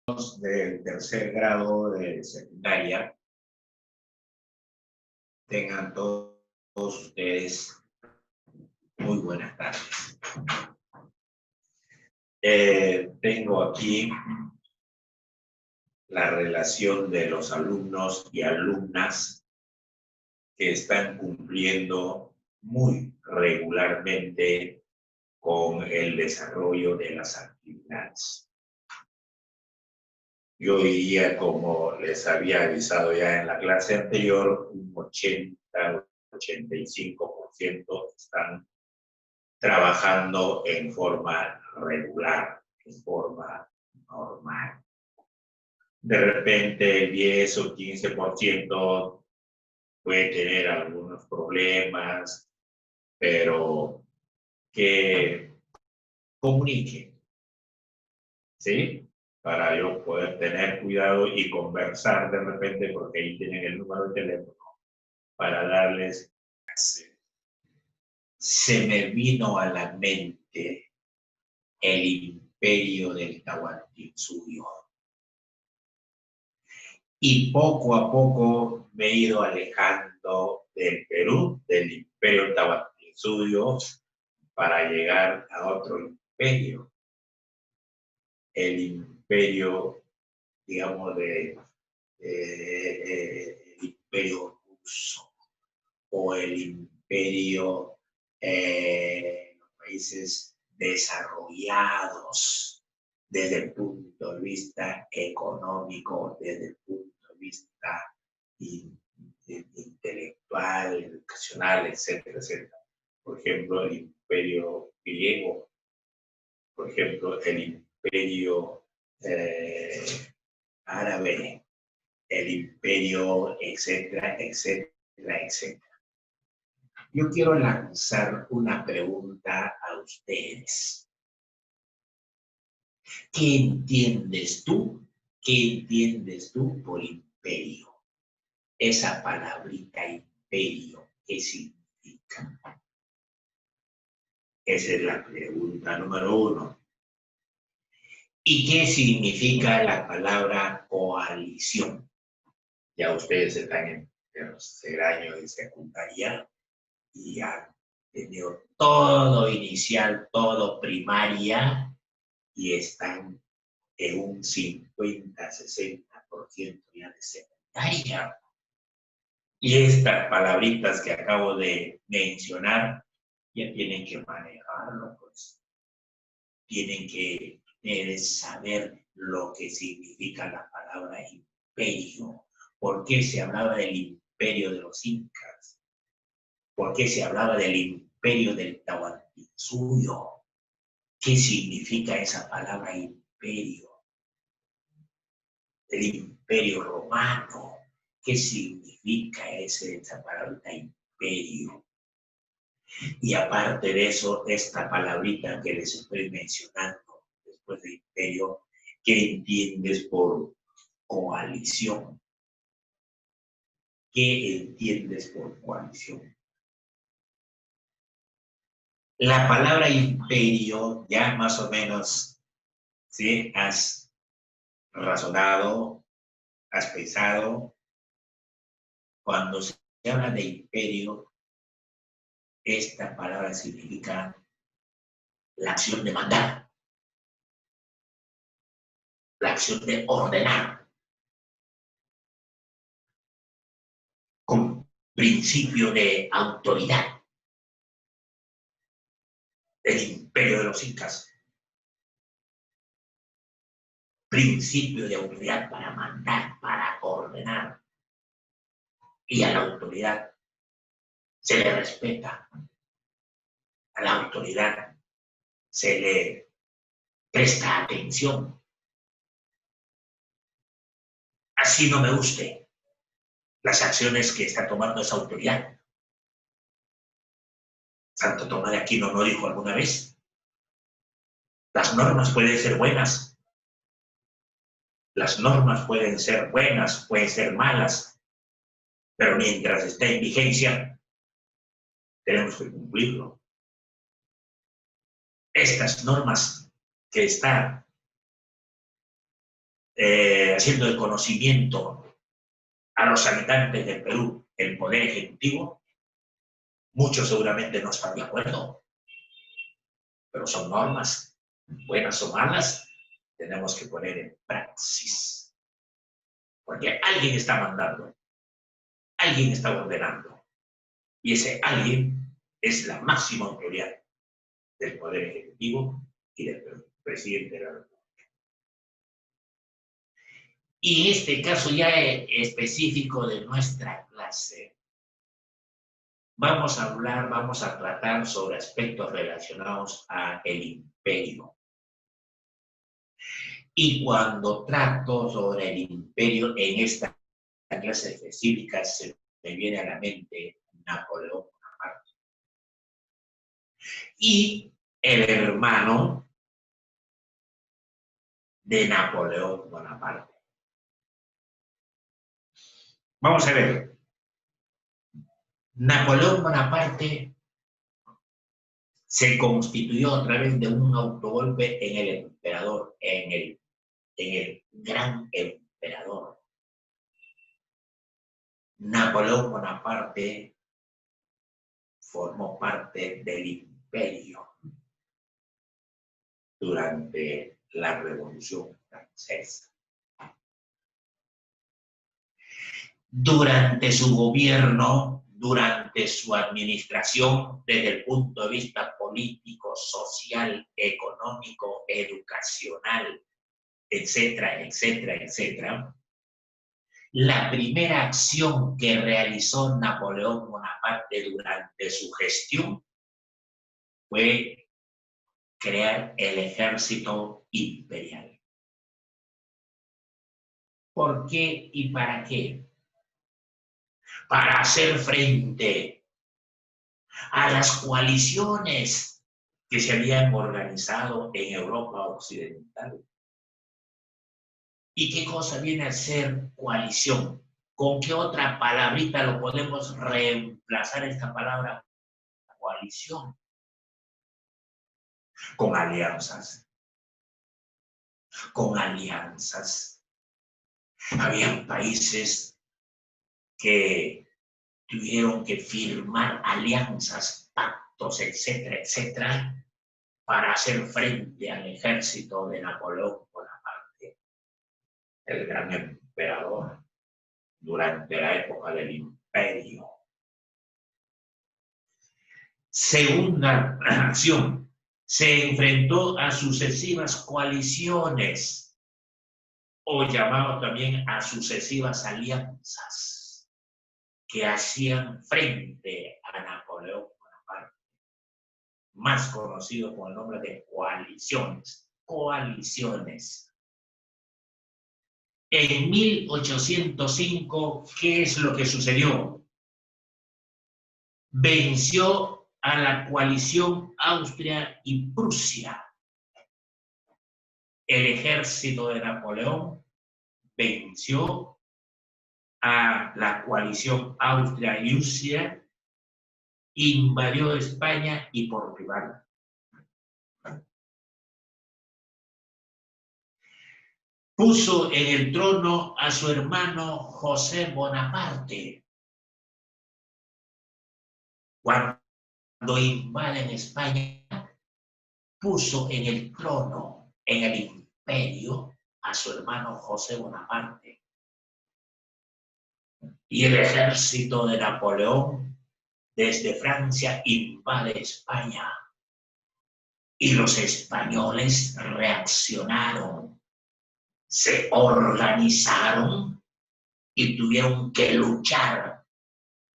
Del tercer grado de secundaria, tengan todos ustedes muy buenas tardes. Tengo aquí la relación de los alumnos y alumnas que están cumpliendo muy regularmente con el desarrollo de las actividades. Yo diría, como les había avisado ya en la clase anterior, un 80-85% están trabajando en forma regular, en forma normal. De repente, 10 o 15% puede tener algunos problemas, pero que comuniquen, ¿sí? Para yo poder tener cuidado y conversar de repente, porque ahí tienen el número de teléfono, para darles. Se me vino a la mente el imperio del Tahuantinsuyo. Y poco a poco me he ido alejando del Perú, del imperio Tahuantinsuyo, para llegar a otro imperio. El imperio, digamos, el imperio ruso o el imperio los países desarrollados desde el punto de vista económico, desde el punto de vista intelectual, educacional, etcétera, etcétera. Por ejemplo, el imperio griego, por ejemplo, el imperio árabe, el imperio, etcétera, etcétera, etcétera. Yo quiero lanzar una pregunta a ustedes. ¿Qué entiendes tú? ¿Qué entiendes tú por imperio? Esa palabrita imperio, ¿qué significa? Esa es la pregunta número 1. ¿Y qué significa la palabra coalición? Ya ustedes están en tercer año de secundaria y han tenido todo inicial, todo primaria, y están en un 50-60% ya de secundaria. Y estas palabritas que acabo de mencionar ya tienen que manejarlo, pues. Tienen que saber lo que significa la palabra imperio. ¿Por qué se hablaba del imperio de los incas? ¿Por qué se hablaba del imperio del Tahuantinsuyo? ¿Qué significa esa palabra imperio? El imperio romano. ¿Qué significa esa palabra imperio? Y aparte de eso, esta palabrita que les estoy mencionando después de imperio, ¿qué entiendes por coalición? ¿Qué entiendes por coalición? La palabra imperio, ya más o menos, ¿sí? Has razonado, has pensado. Cuando se habla de imperio, esta palabra significa la acción de mandar, la acción de ordenar, con principio de autoridad. El imperio de los incas. Principio de autoridad para mandar, para ordenar. Y a la autoridad se le respeta. A la autoridad se le presta atención. Así no me guste las acciones que está tomando esa autoridad. Santo Tomás de Aquino no dijo alguna vez: las normas pueden ser buenas, las normas pueden ser buenas, pueden ser malas, pero mientras esté en vigencia, tenemos que cumplirlo. Estas normas que está haciendo el conocimiento a los habitantes del Perú el poder ejecutivo, muchos seguramente no están de acuerdo, pero son normas, buenas o malas, tenemos que poner en praxis. Porque alguien está mandando, alguien está ordenando, y ese alguien es la máxima autoridad del poder ejecutivo y del presidente de la República. Y en este caso ya específico de nuestra clase, vamos a tratar sobre aspectos relacionados al imperio. Y cuando trato sobre el imperio en esta clase específica, se me viene a la mente Napoleón Bonaparte. Y el hermano de Napoleón Bonaparte. Vamos a ver. Napoleón Bonaparte se constituyó a través de un autogolpe en el emperador, en el gran emperador. Napoleón Bonaparte formó parte del imperio durante la Revolución Francesa. Durante su gobierno, durante su administración, desde el punto de vista político, social, económico, educacional, etcétera, etcétera, etcétera, la primera acción que realizó Napoleón Bonaparte durante su gestión fue crear el ejército imperial. ¿Por qué y para qué? Para hacer frente a las coaliciones que se habían organizado en Europa Occidental. ¿Y qué cosa viene a ser coalición? ¿Con qué otra palabrita lo podemos reemplazar esta palabra coalición? Con alianzas. Con alianzas. Habían países que tuvieron que firmar alianzas, pactos, etcétera, etcétera, para hacer frente al ejército de Napoleón Bonaparte, el gran emperador, durante la época del imperio. Segunda acción, se enfrentó a sucesivas coaliciones, o llamado también a sucesivas alianzas, que hacían frente a Napoleón Bonaparte, más conocido con el nombre de coaliciones. Coaliciones. En 1805, ¿qué es lo que sucedió? Venció a la coalición Austria y Prusia. El ejército de Napoleón venció a la coalición Austria y Prusia, invadió España y Portugal. Puso en el trono a su hermano José Bonaparte. Cuando invaden España, puso en el trono, en el imperio, a su hermano José Bonaparte. Y el ejército de Napoleón, desde Francia, invade España. Y los españoles reaccionaron, se organizaron y tuvieron que luchar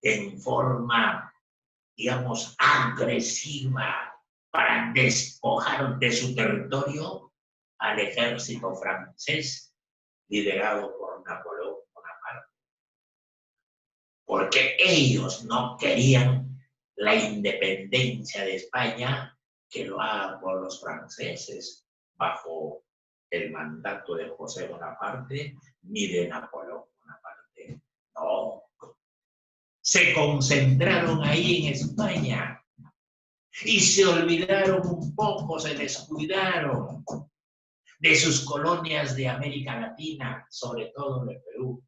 en forma, digamos, agresiva para despojar de su territorio al ejército francés liderado por Napoleón Bonaparte. Porque ellos no querían la independencia de España, que lo hagan por los franceses bajo el mandato de José Bonaparte ni de Napoleón Bonaparte. No. Se concentraron ahí en de sus colonias de América Latina, sobre todo de Perú,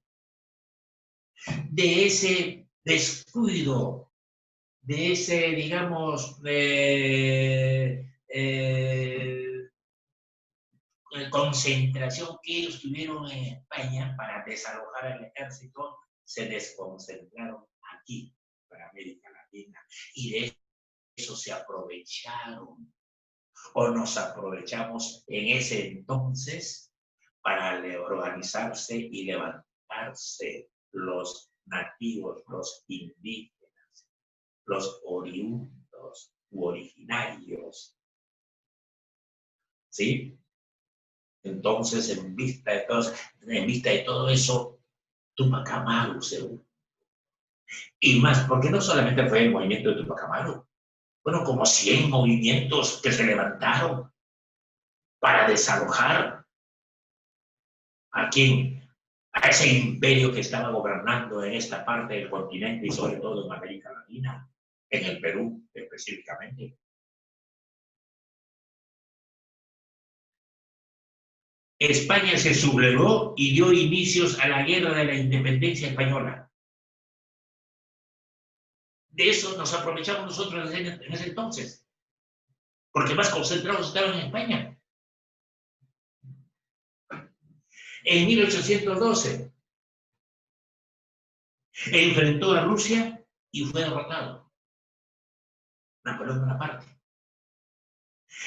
de ese descuido, de ese, digamos, concentración que ellos tuvieron en España para desalojar al ejército, se desconcentraron aquí, para América Latina, y de eso se aprovecharon, o nos aprovechamos en ese entonces para organizarse y levantarse los nativos, los indígenas, los oriundos u originarios, ¿sí? Entonces, en vista de todo eso, Tupac Amaru se unió. Y más, porque no solamente fue el movimiento de Tupac Amaru, fueron como 100 movimientos que se levantaron para desalojar a quién, a ese imperio que estaba gobernando en esta parte del continente y sobre todo en América Latina, en el Perú específicamente. España se sublevó y dio inicios a la guerra de la independencia española. De eso nos aprovechamos nosotros en ese entonces, porque más concentrados estaban en España. En 1812 enfrentó a Rusia y fue derrotado. Napoleón Bonaparte.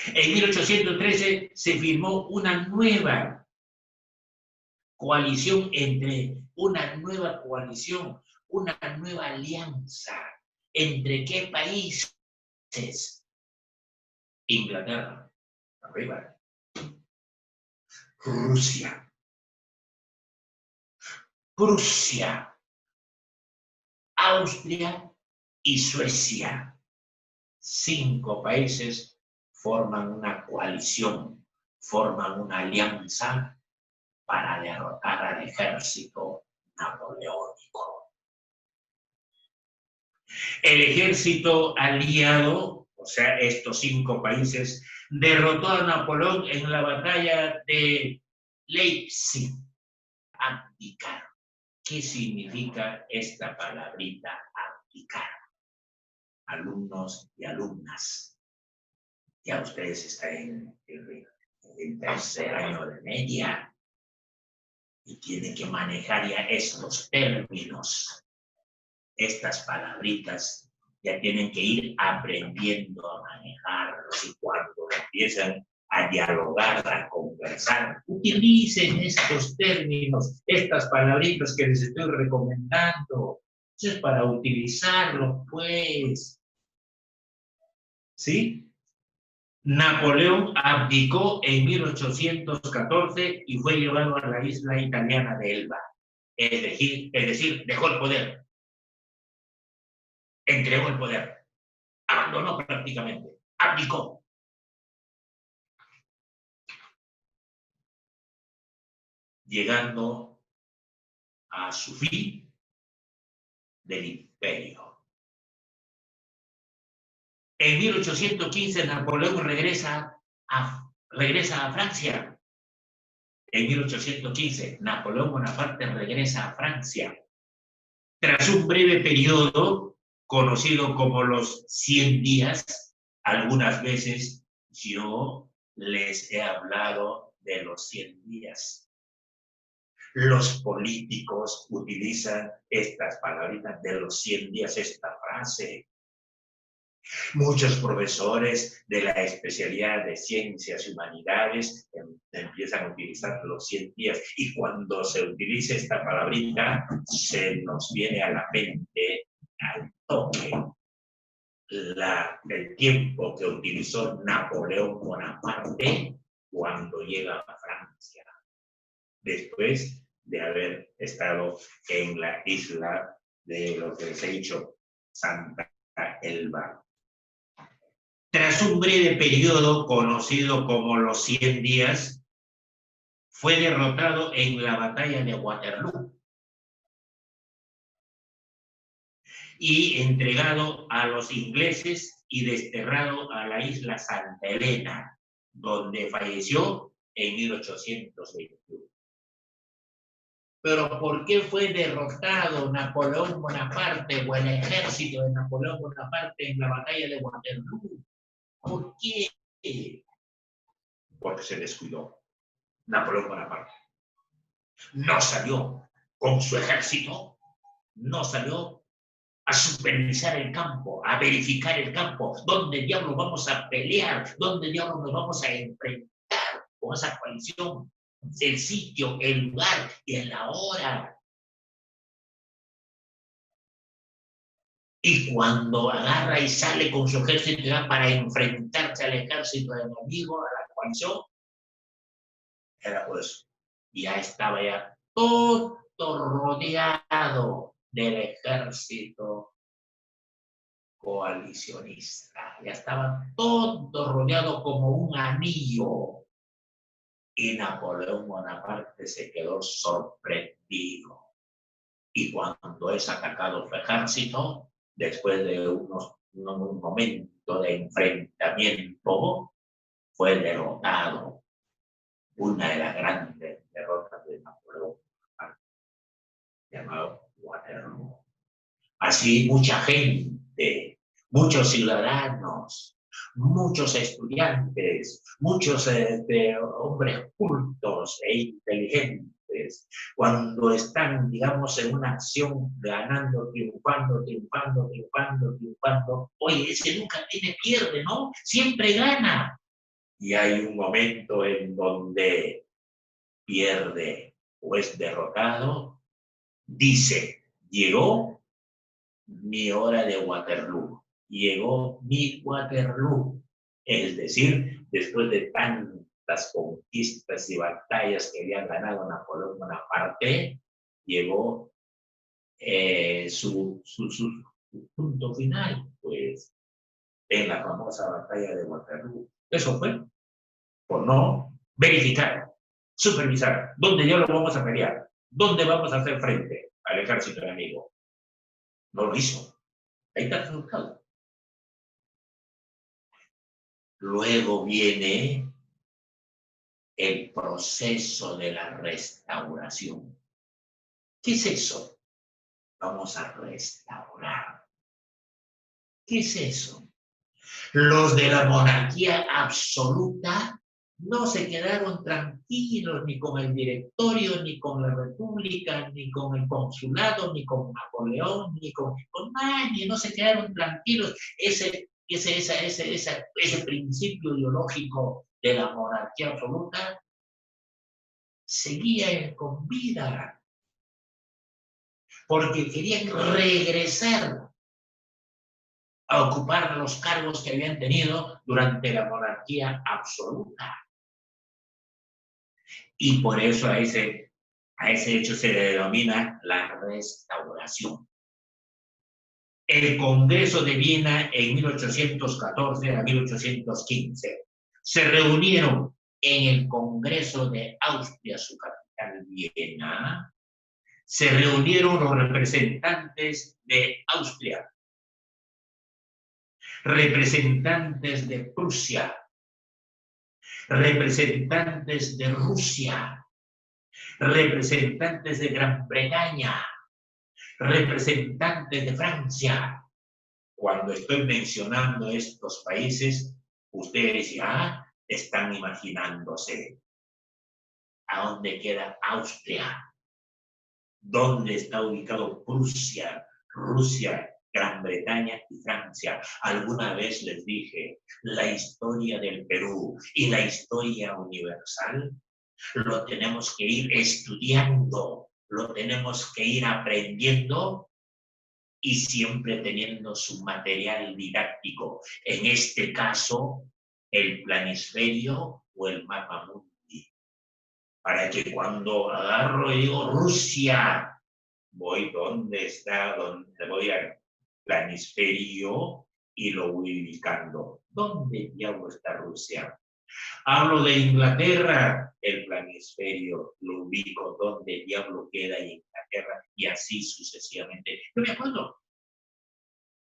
En 1813 se firmó una nueva coalición una nueva alianza. ¿Entre qué países? Inglaterra, arriba. Rusia, Prusia, Austria y Suecia. 5 países forman una coalición, forman una alianza para derrotar al ejército napoleónico. El ejército aliado, o sea, estos 5 países, derrotó a Napoleón en la batalla de Leipzig. Abdicar. ¿Qué significa esta palabrita abdicar? Alumnos y alumnas, ya ustedes están en tercer año de media y tienen que manejar ya estos términos, estas palabritas, ya tienen que ir aprendiendo a manejarlos y cuando empiezan a dialogar, a conversar, utilicen estos términos, estas palabritas que les estoy recomendando. Eso es para utilizarlos, pues. ¿Sí? Napoleón abdicó en 1814 y fue llevado a la isla italiana de Elba. Es decir, dejó el poder. Entregó el poder. Abandonó prácticamente. Abdicó. Llegando a su fin del imperio. En 1815 Napoleón regresa a Francia. En 1815 Napoleón Bonaparte regresa a Francia. Tras un breve periodo conocido como los 100 días, algunas veces yo les he hablado de los 100 días. Los políticos utilizan estas palabritas de los 100 días, esta frase. Muchos profesores de la especialidad de ciencias y humanidades empiezan a utilizar los 100 días y cuando se utiliza esta palabrita se nos viene a la mente al toque el tiempo que utilizó Napoleón Bonaparte cuando llega a Francia, después de haber estado en la isla de lo que les he dicho, Santa Elba. Tras un breve periodo conocido como los 100 días, fue derrotado en la batalla de Waterloo y entregado a los ingleses y desterrado a la isla Santa Elena, donde falleció en 1821. Pero ¿por qué fue derrotado Napoleón Bonaparte o el ejército de Napoleón Bonaparte en la batalla de Waterloo? ¿Por qué? Porque se descuidó. Napoleón Bonaparte no salió con su ejército, no salió a supervisar el campo, a verificar el campo, dónde diablos vamos a pelear, dónde diablos nos vamos a enfrentar con esa coalición, el sitio, el lugar y la hora. Y cuando agarra y sale con su ejército ya para enfrentarse al ejército enemigo, a la coalición, era pues, ya estaba ya todo rodeado del ejército coalicionista. Ya estaban todos rodeados como un anillo. Y Napoleón Bonaparte se quedó sorprendido. Y cuando es atacado su ejército, después de un momento de enfrentamiento, fue derrotado. Una de las grandes derrotas de Napoleón Bonaparte, llamado Waterloo. Así mucha gente, muchos ciudadanos, muchos estudiantes, muchos hombres cultos e inteligentes, cuando están, digamos, en una acción ganando, triunfando, oye, ese nunca pierde, ¿no? Siempre gana. Y hay un momento en donde pierde o es derrotado, dice, llegó mi hora de Waterloo, llegó mi Waterloo, es decir, después de tantas conquistas y batallas que había ganado Napoleón Bonaparte, llegó su punto final, pues, en la famosa batalla de Waterloo. Eso fue por no verificar, supervisar, dónde ya lo vamos a pelear, dónde vamos a hacer frente al ejército enemigo. No lo hizo. Ahí está el resultado. Luego viene el proceso de la restauración. ¿Qué es eso? Vamos a restaurar. ¿Qué es eso? Los de la monarquía absoluta no se quedaron tranquilos ni con el directorio, ni con la república, ni con el consulado, ni con Napoleón, ni con nadie. No se quedaron tranquilos. Ese principio ideológico de la monarquía absoluta seguía con vida, porque querían regresar a ocupar los cargos que habían tenido durante la monarquía absoluta. Y por eso a ese hecho se le denomina la restauración. El Congreso de Viena en 1814 a 1815 se reunieron en el Congreso de Austria, su capital, Viena. Se reunieron los representantes de Austria, representantes de Prusia, representantes de Rusia, representantes de Gran Bretaña, representantes de Francia. Cuando estoy mencionando estos países, ustedes ya están imaginándose a dónde queda Austria, dónde está ubicado Prusia, Rusia, Gran Bretaña y Francia. Alguna vez les dije, la historia del Perú y la historia universal lo tenemos que ir estudiando, lo tenemos que ir aprendiendo y siempre teniendo su material didáctico. En este caso, el planisferio o el mapa mundi. Para que cuando agarro y digo Rusia, voy donde voy al planisferio y lo voy ubicando. ¿Dónde diablo está Rusia? Hablo de Inglaterra, el planisferio lo ubico donde diablo queda Inglaterra y así sucesivamente. Yo me acuerdo,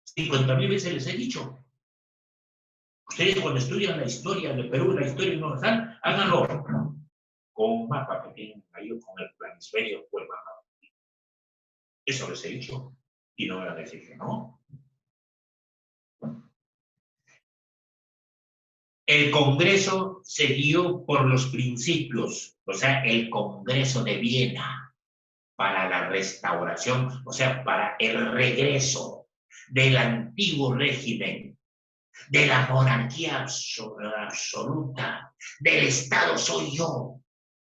50,000 veces les he dicho. Ustedes cuando estudian la historia del Perú, la historia universal, háganlo. con un mapa que tienen ahí, con el planisferio o el mapa. Eso les he dicho. Y no me van a decir que no. El Congreso se guió por los principios, o sea, el Congreso de Viena, para la restauración, o sea, para el regreso del antiguo régimen, de la monarquía absoluta, del Estado soy yo,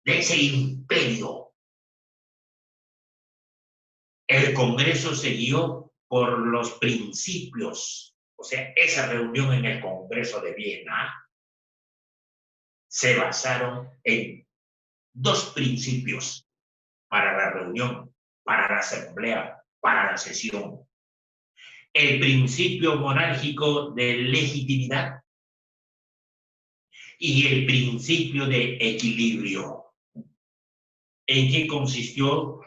de ese imperio. El Congreso se guió por los principios, o sea, esa reunión en el Congreso de Viena se basaron en dos principios para la reunión, para la asamblea, para la sesión. El principio monárquico de legitimidad y el principio de equilibrio. ¿En qué consistió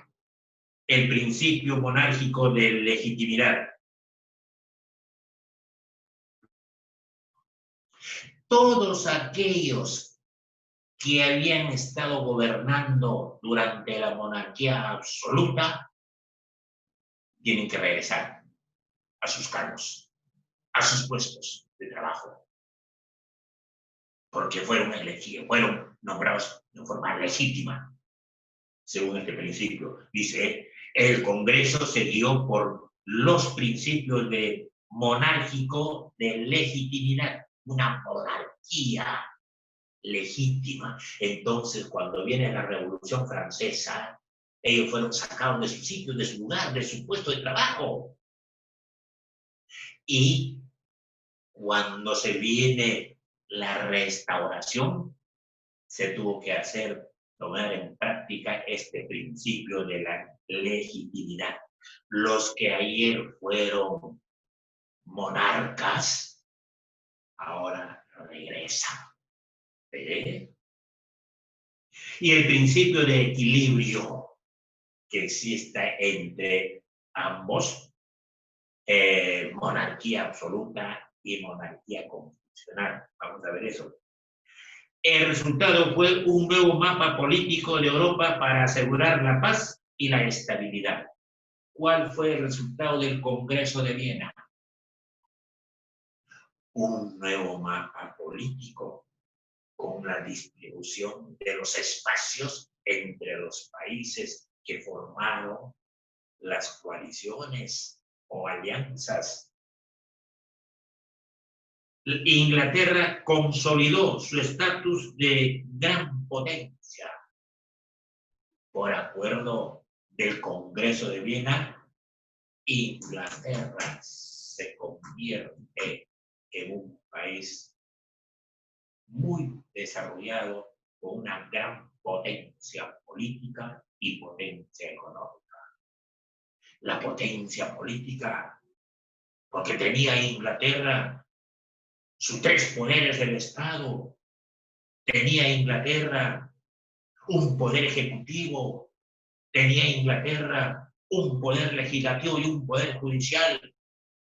el principio monárquico de legitimidad? Todos aquellos que habían estado gobernando durante la monarquía absoluta tienen que regresar a sus cargos, a sus puestos de trabajo, porque fueron elegidos, fueron nombrados de forma legítima, según este principio. Dice, el Congreso se guió por los principios de monárquico de legitimidad, una monarquía legítima. Entonces, cuando viene la Revolución Francesa, ellos fueron sacados de su sitio, de su lugar, de su puesto de trabajo. Y cuando se viene la restauración, se tuvo que tomar en práctica este principio de la legitimidad. Los que ayer fueron monarcas, ahora regresan. ¿Eh? Y el principio de equilibrio que existe entre ambos, monarquía absoluta y monarquía constitucional. Vamos a ver eso. El resultado fue un nuevo mapa político de Europa para asegurar la paz y la estabilidad. ¿Cuál fue el resultado del Congreso de Viena? Un nuevo mapa político con la distribución de los espacios entre los países que formaron las coaliciones o alianzas. Inglaterra consolidó su estatus de gran potencia. Por acuerdo del Congreso de Viena, Inglaterra se convierte en un país muy desarrollado con una gran potencia política y potencia económica. La potencia política, porque tenía Inglaterra sus tres poderes del Estado, tenía Inglaterra un poder ejecutivo, tenía Inglaterra un poder legislativo y un poder judicial,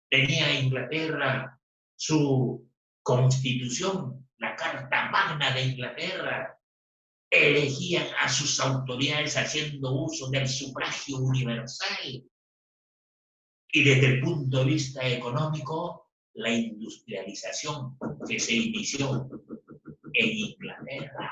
tenía Inglaterra su constitución, la Carta Magna de Inglaterra, elegían a sus autoridades haciendo uso del sufragio universal. Y desde el punto de vista económico, la industrialización que se inició en Inglaterra,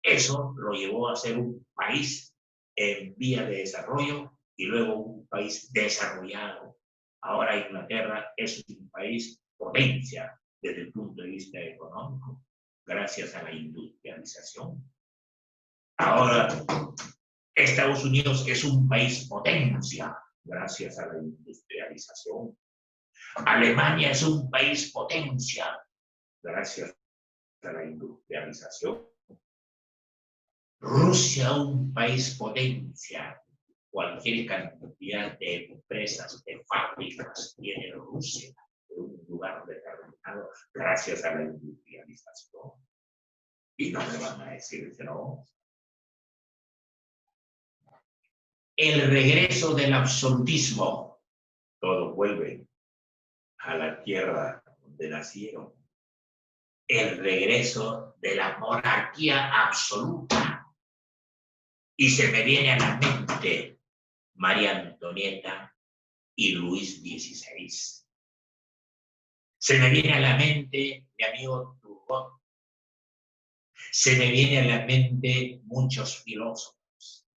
eso lo llevó a ser un país en vía de desarrollo y luego un país desarrollado. Ahora Inglaterra es un país potencia desde el punto de vista económico, gracias a la industrialización. Ahora Estados Unidos es un país potencia, gracias a la industrialización. Alemania es un país potencia, gracias a la industrialización. Rusia, un país potencia. Cualquier cantidad de empresas, de fábricas tiene Rusia en un lugar determinado gracias a la industrialización. Y no me van a decir que no. El regreso del absolutismo. Todo vuelve a la tierra donde nacieron. El regreso de la monarquía absoluta. Y se me viene a la mente María Antonieta y Luis XVI. Se me viene a la mente mi amigo Turgot. Se me viene a la mente muchos filósofos.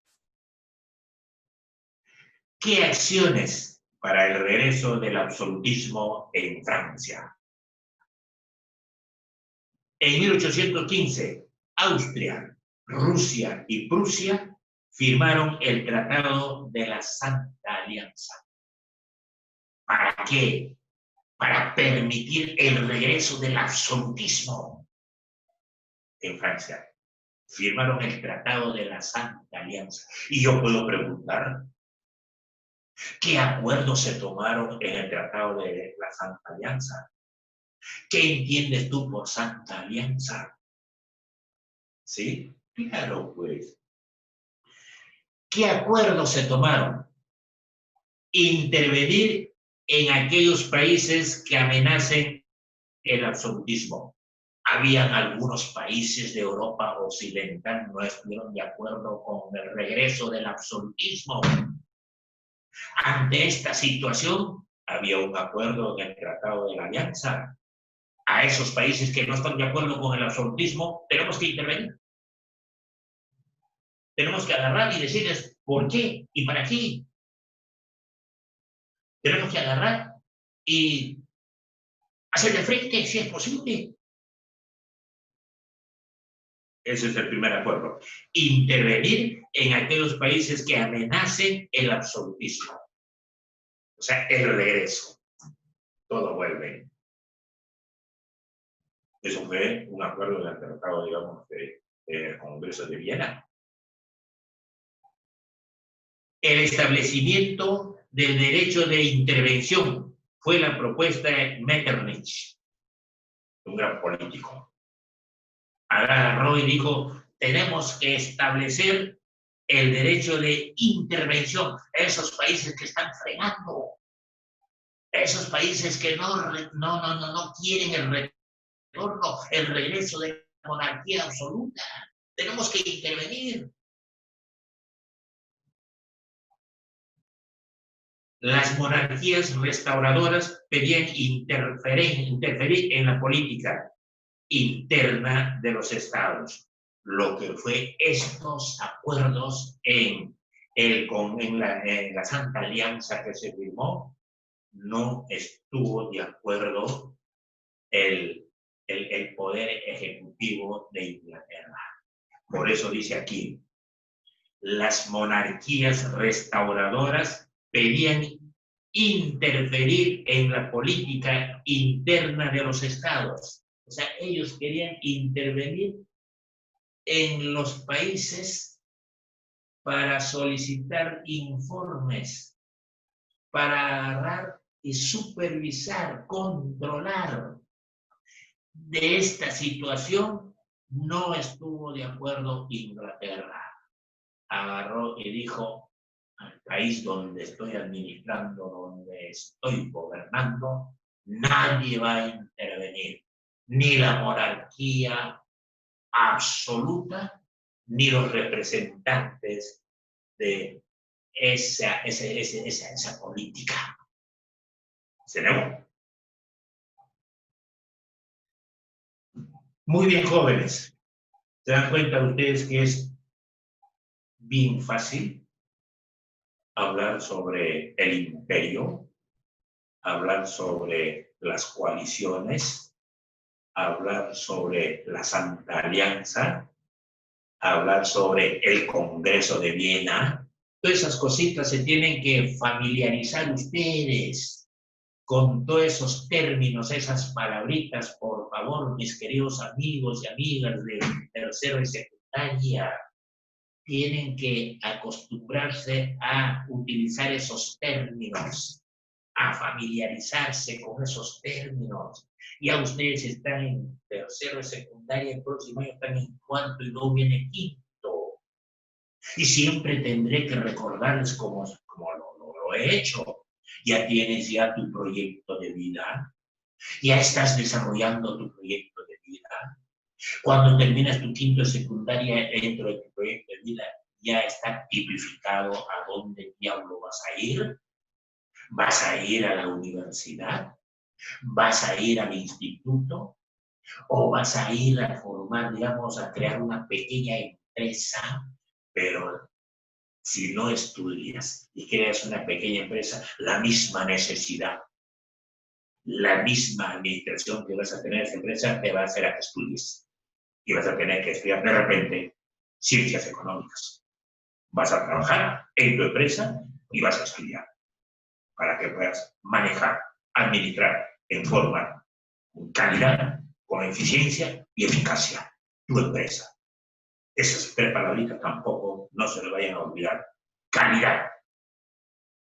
¿Qué acciones para el regreso del absolutismo en Francia? En 1815, Austria, Rusia y Prusia firmaron el Tratado de la Santa Alianza. ¿Para qué? Para permitir el regreso del absolutismo en Francia. Firmaron el Tratado de la Santa Alianza. Y yo puedo preguntar, ¿qué acuerdos se tomaron en el Tratado de la Santa Alianza? ¿Qué entiendes tú por Santa Alianza? ¿Sí? Claro, pues. ¿Qué acuerdos se tomaron? Intervenir en aquellos países que amenacen el absolutismo. Habían algunos países de Europa Occidental no estuvieron de acuerdo con el regreso del absolutismo. Ante esta situación, había un acuerdo en el Tratado de la Alianza. A esos países que no están de acuerdo con el absolutismo, tenemos que intervenir. Tenemos que agarrar y decirles por qué y para qué. Tenemos que agarrar y hacerle frente si es posible. Ese es el primer acuerdo. Intervenir en aquellos países que amenacen el absolutismo. O sea, el regreso. Todo vuelve. Eso fue un acuerdo del tratado, digamos, del Congreso de Viena. El establecimiento del derecho de intervención fue la propuesta de Metternich, un gran político. Agarró y dijo, tenemos que establecer el derecho de intervención a esos países que están frenando, esos países que no quieren el retorno, el regreso de la monarquía absoluta. Tenemos que intervenir. Las monarquías restauradoras pedían interferir en la política interna de los estados. Lo que fue estos acuerdos en la Santa Alianza que se firmó, no estuvo de acuerdo el poder ejecutivo de Inglaterra. Por eso dice aquí, las monarquías restauradoras pedían interferir en la política interna de los estados. O sea, ellos querían intervenir en los países para solicitar informes, para agarrar y supervisar, controlar. De esta situación no estuvo de acuerdo Inglaterra. Agarró y dijo, al país donde estoy administrando, donde estoy gobernando, nadie va a intervenir, ni la monarquía absoluta, ni los representantes de esa política. ¿Se negó? Muy bien, jóvenes. ¿Se dan cuenta ustedes que es bien fácil hablar sobre el imperio, hablar sobre las coaliciones, hablar sobre la Santa Alianza, hablar sobre el Congreso de Viena? Todas esas cositas se tienen que familiarizar ustedes con todos esos términos, esas palabritas, por favor, mis queridos amigos y amigas de tercero y secundaria. Tienen que acostumbrarse a utilizar esos términos, a familiarizarse con esos términos. Ya ustedes están en tercero de secundaria, el próximo año están en cuarto y luego viene quinto. Y siempre tendré que recordarles como lo he hecho. Ya tienes ya tu proyecto de vida, ya estás desarrollando tu proyecto de vida, Cuando terminas tu quinto de secundaria dentro de tu proyecto de vida, ya está tipificado a dónde diablo vas a ir. ¿Vas a ir a la universidad? ¿Vas a ir al instituto? ¿O vas a ir a formar, digamos, a crear una pequeña empresa? Pero si no estudias y creas una pequeña empresa, la misma necesidad, la misma administración que vas a tener esa empresa te va a hacer a que estudies. Y vas a tener que estudiar de repente ciencias económicas. Vas a trabajar en tu empresa y vas a estudiar para que puedas manejar, administrar en forma con calidad, con eficiencia y eficacia tu empresa. Esas tres palabritas tampoco no se le vayan a olvidar. Calidad,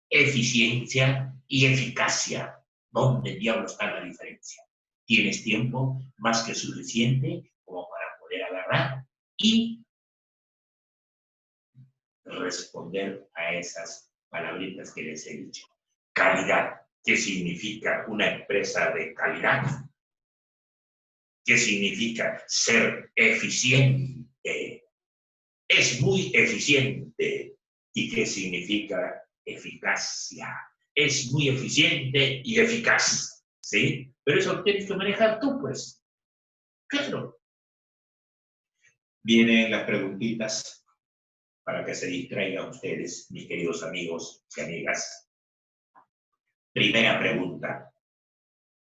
eficiencia y eficacia. ¿Dónde diablo está la diferencia? Tienes tiempo más que suficiente como para poder agarrar y responder a esas palabritas que les he dicho. Calidad, ¿qué significa una empresa de calidad? ¿Qué significa ser eficiente? Es muy eficiente. ¿Y qué significa eficacia? Es muy eficiente y eficaz, ¿sí? Pero eso lo tienes que manejar tú, pues. Claro. Vienen las preguntitas para que se distraigan ustedes, mis queridos amigos y amigas. Primera pregunta.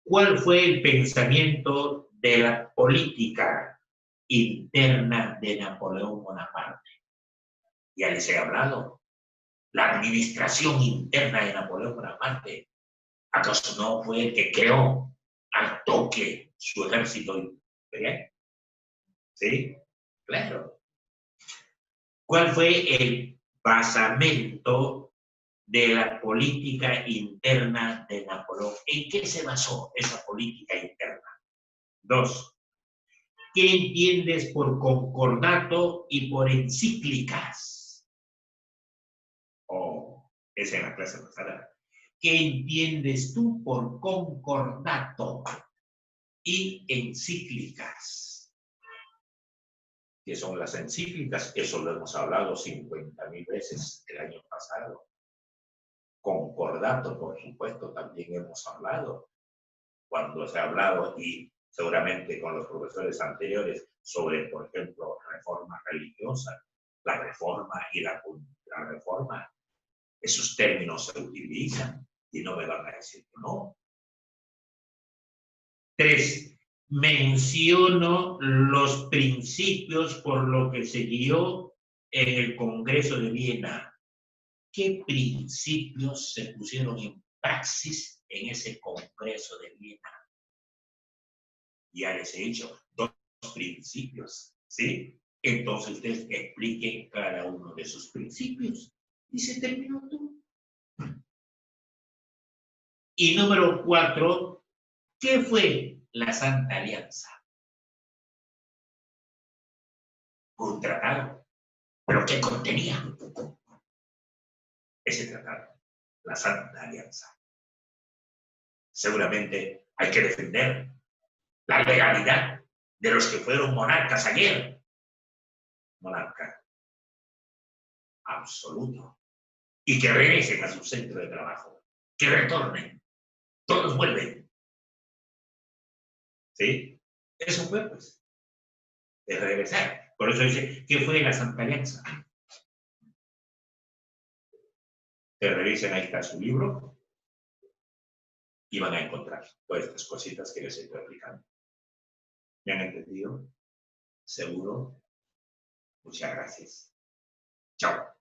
¿Cuál fue el pensamiento de la política interna de Napoleón Bonaparte? Ya les he hablado. La administración interna de Napoleón Bonaparte, ¿acaso no fue el que creó al toque su ejército imperial? ¿Sí? Claro. ¿Cuál fue el basamento de la política interna de Napoleón? ¿En qué se basó esa política interna? 2. ¿Qué entiendes por concordato y por encíclicas? Esa es la clase pasada. ¿Qué entiendes tú por concordato y encíclicas? ¿Qué son las encíclicas? Eso lo hemos hablado 50,000 veces el año pasado. Concordato, por supuesto, también hemos hablado. Cuando se ha hablado, y seguramente con los profesores anteriores, sobre, por ejemplo, reforma religiosa, la reforma y la reforma, esos términos se utilizan y no me van a decir que no. 3. Menciono los principios por lo que se guió en el Congreso de Viena. ¿Qué principios se pusieron en praxis en ese Congreso de Viena? Ya les he dicho, 2 principios, ¿sí? Entonces ustedes expliquen cada uno de esos principios. Y se terminó todo. Y número 4, ¿qué fue la Santa Alianza? Un tratado. ¿Pero qué contenía ese tratado? La Santa Alianza. Seguramente hay que defender la legalidad de los que fueron monarcas ayer. Monarca absoluto. Y que regresen a su centro de trabajo. Que retornen. Todos vuelven. ¿Sí? Eso fue, pues, de regresar. Por eso dice, ¿qué fue la Santa Alianza? Que revisen, ahí está su libro, y van a encontrar todas estas cositas que les estoy explicando. ¿Me han entendido? ¿Seguro? Muchas gracias. Chao.